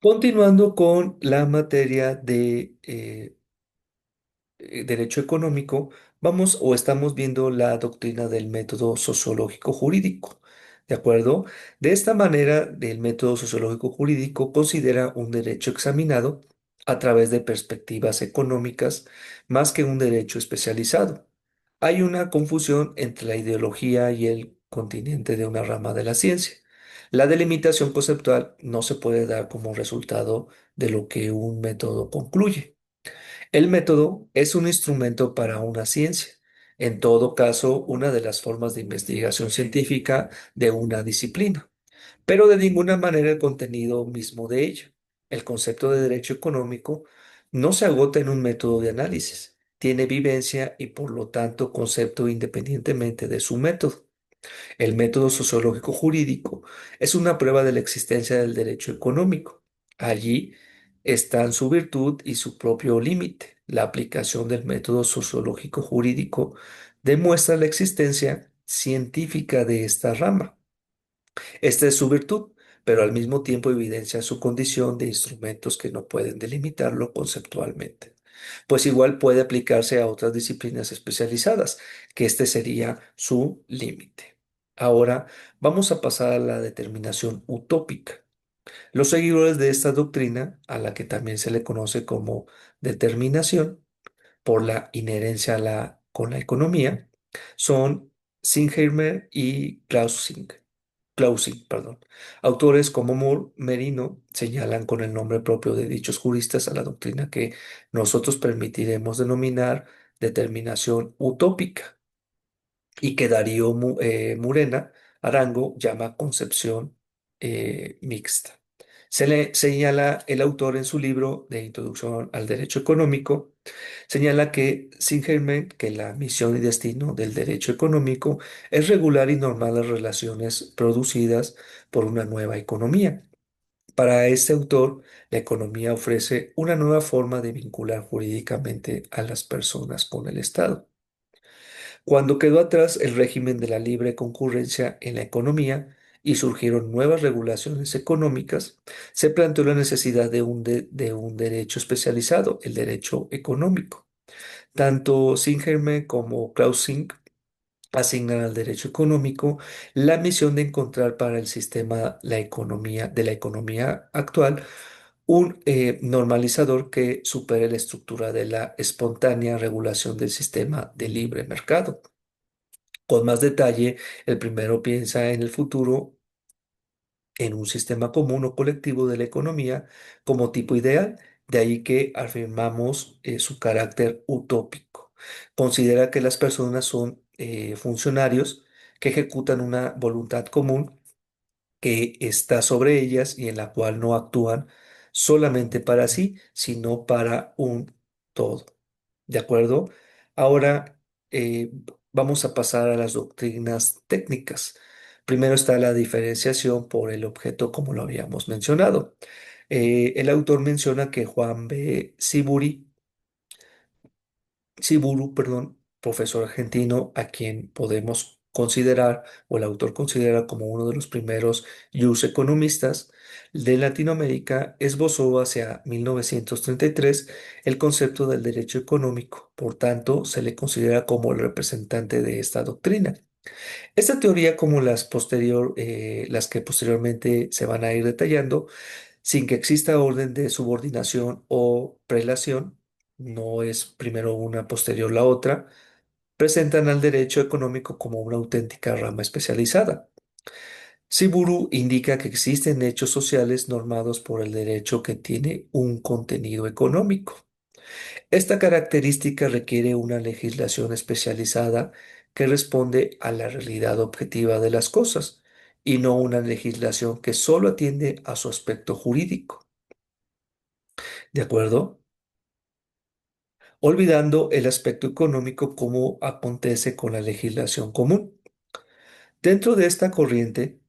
Continuando con la materia de derecho económico, vamos o estamos viendo la doctrina del método sociológico jurídico. ¿De acuerdo? De esta manera, el método sociológico jurídico considera un derecho examinado a través de perspectivas económicas más que un derecho especializado. Hay una confusión entre la ideología y el continente de una rama de la ciencia. La delimitación conceptual no se puede dar como resultado de lo que un método concluye. El método es un instrumento para una ciencia, en todo caso, una de las formas de investigación científica de una disciplina, pero de ninguna manera el contenido mismo de ella. El concepto de derecho económico no se agota en un método de análisis, tiene vivencia y por lo tanto concepto independientemente de su método. El método sociológico jurídico es una prueba de la existencia del derecho económico. Allí están su virtud y su propio límite. La aplicación del método sociológico jurídico demuestra la existencia científica de esta rama. Esta es su virtud, pero al mismo tiempo evidencia su condición de instrumentos que no pueden delimitarlo conceptualmente, pues igual puede aplicarse a otras disciplinas especializadas, que este sería su límite. Ahora vamos a pasar a la determinación utópica. Los seguidores de esta doctrina, a la que también se le conoce como determinación, por la inherencia con la economía, son Singheimer y Clausing, perdón. Autores como Moore, Merino señalan con el nombre propio de dichos juristas a la doctrina que nosotros permitiremos denominar determinación utópica y que Darío Murena Arango llama concepción mixta. Se le señala el autor en su libro de Introducción al Derecho Económico, señala que Singerman que la misión y destino del derecho económico es regular y normar las relaciones producidas por una nueva economía. Para este autor, la economía ofrece una nueva forma de vincular jurídicamente a las personas con el Estado. Cuando quedó atrás el régimen de la libre concurrencia en la economía y surgieron nuevas regulaciones económicas, se planteó la necesidad de un derecho especializado, el derecho económico. Tanto Singerman como Clausing asignan al derecho económico la misión de encontrar para el sistema de la economía actual un normalizador que supere la estructura de la espontánea regulación del sistema de libre mercado. Con más detalle, el primero piensa en el futuro en un sistema común o colectivo de la economía como tipo ideal, de ahí que afirmamos su carácter utópico. Considera que las personas son funcionarios que ejecutan una voluntad común que está sobre ellas y en la cual no actúan solamente para sí, sino para un todo. ¿De acuerdo? Ahora vamos a pasar a las doctrinas técnicas. Primero está la diferenciación por el objeto, como lo habíamos mencionado. El autor menciona que Juan B. Siburu, perdón, profesor argentino, a quien podemos considerar, o el autor considera como uno de los primeros jus economistas de Latinoamérica, esbozó hacia 1933 el concepto del derecho económico. Por tanto, se le considera como el representante de esta doctrina. Esta teoría, como las que posteriormente se van a ir detallando, sin que exista orden de subordinación o prelación, no es primero una, posterior la otra, presentan al derecho económico como una auténtica rama especializada. Siburu indica que existen hechos sociales normados por el derecho que tiene un contenido económico. Esta característica requiere una legislación especializada que responde a la realidad objetiva de las cosas y no una legislación que solo atiende a su aspecto jurídico. ¿De acuerdo? Olvidando el aspecto económico como acontece con la legislación común. Dentro de esta corriente,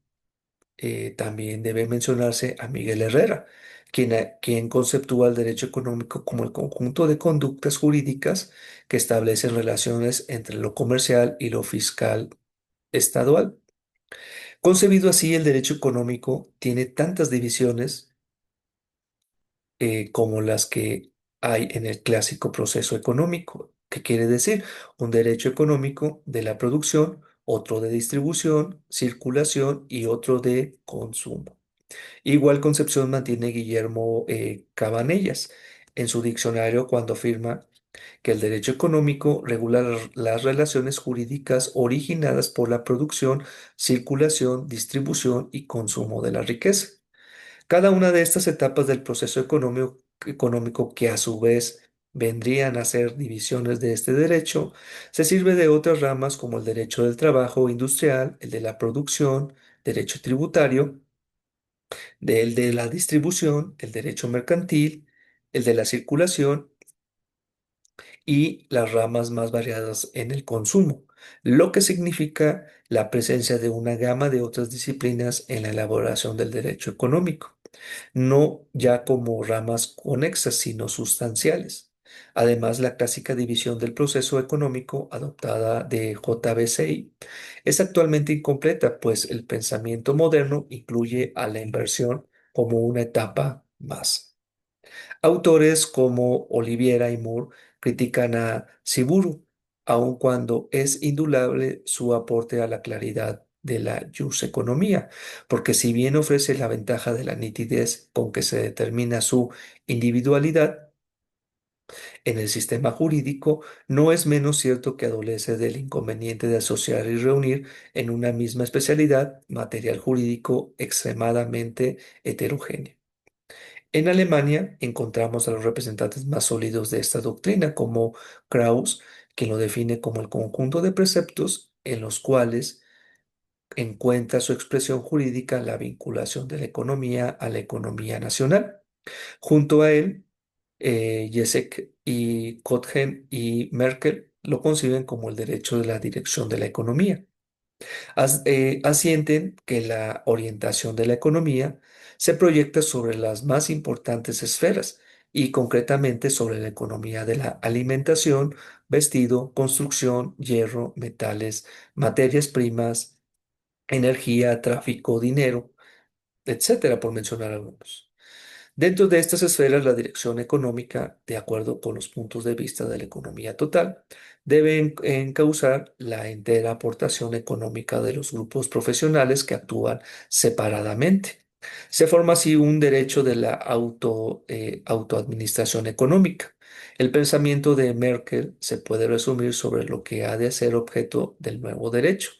también debe mencionarse a Miguel Herrera, quien conceptúa el derecho económico como el conjunto de conductas jurídicas que establecen relaciones entre lo comercial y lo fiscal estadual. Concebido así, el derecho económico tiene tantas divisiones como las que hay en el clásico proceso económico. ¿Qué quiere decir? Un derecho económico de la producción, otro de distribución, circulación y otro de consumo. Igual concepción mantiene Guillermo Cabanellas en su diccionario cuando afirma que el derecho económico regula las relaciones jurídicas originadas por la producción, circulación, distribución y consumo de la riqueza. Cada una de estas etapas del proceso económico, que a su vez vendrían a ser divisiones de este derecho, se sirve de otras ramas como el derecho del trabajo industrial, el de la producción, derecho tributario, el de la distribución, el derecho mercantil, el de la circulación y las ramas más variadas en el consumo, lo que significa la presencia de una gama de otras disciplinas en la elaboración del derecho económico, no ya como ramas conexas, sino sustanciales. Además, la clásica división del proceso económico adoptada de JBCI es actualmente incompleta, pues el pensamiento moderno incluye a la inversión como una etapa más. Autores como Oliviera y Moore critican a Siburu, aun cuando es indudable su aporte a la claridad de la economía, porque si bien ofrece la ventaja de la nitidez con que se determina su individualidad en el sistema jurídico, no es menos cierto que adolece del inconveniente de asociar y reunir en una misma especialidad material jurídico extremadamente heterogéneo. En Alemania encontramos a los representantes más sólidos de esta doctrina, como Krauss, quien lo define como el conjunto de preceptos en los cuales encuentra su expresión jurídica la vinculación de la economía a la economía nacional. Junto a él, Jacek y Kotgen y Merkel lo conciben como el derecho de la dirección de la economía. Asienten que la orientación de la economía se proyecta sobre las más importantes esferas y concretamente sobre la economía de la alimentación, vestido, construcción, hierro, metales, materias primas, energía, tráfico, dinero, etcétera, por mencionar algunos. Dentro de estas esferas, la dirección económica, de acuerdo con los puntos de vista de la economía total, debe encauzar la entera aportación económica de los grupos profesionales que actúan separadamente. Se forma así un derecho de la autoadministración económica. El pensamiento de Merkel se puede resumir sobre lo que ha de ser objeto del nuevo derecho,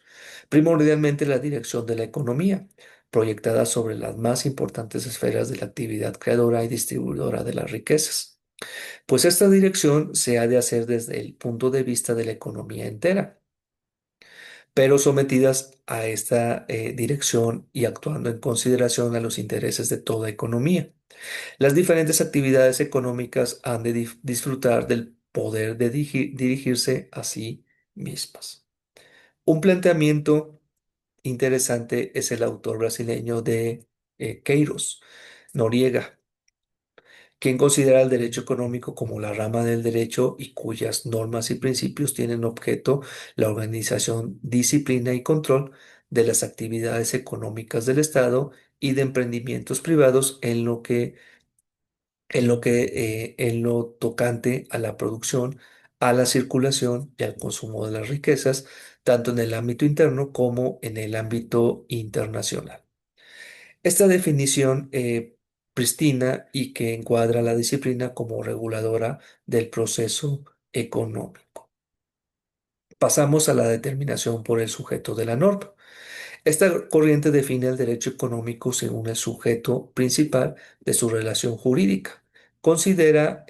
primordialmente la dirección de la economía proyectada sobre las más importantes esferas de la actividad creadora y distribuidora de las riquezas. Pues esta dirección se ha de hacer desde el punto de vista de la economía entera, pero sometidas a esta dirección y actuando en consideración a los intereses de toda economía. Las diferentes actividades económicas han de disfrutar del poder de dirigirse a sí mismas. Un planteamiento interesante es el autor brasileño de Queiroz, Noriega, quien considera el derecho económico como la rama del derecho y cuyas normas y principios tienen objeto la organización, disciplina y control de las actividades económicas del Estado y de emprendimientos privados en lo tocante a la producción, a la circulación y al consumo de las riquezas, tanto en el ámbito interno como en el ámbito internacional. Esta definición pristina y que encuadra la disciplina como reguladora del proceso económico. Pasamos a la determinación por el sujeto de la norma. Esta corriente define el derecho económico según el sujeto principal de su relación jurídica. Considera,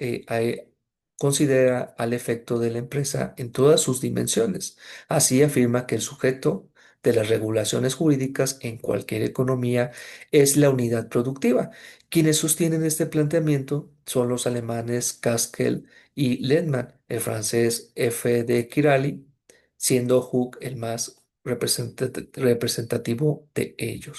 considera al efecto de la empresa en todas sus dimensiones. Así afirma que el sujeto de las regulaciones jurídicas en cualquier economía es la unidad productiva. Quienes sostienen este planteamiento son los alemanes Kaskel y Lehmann, el francés F. de Kirali, siendo Hooke el más representativo de ellos.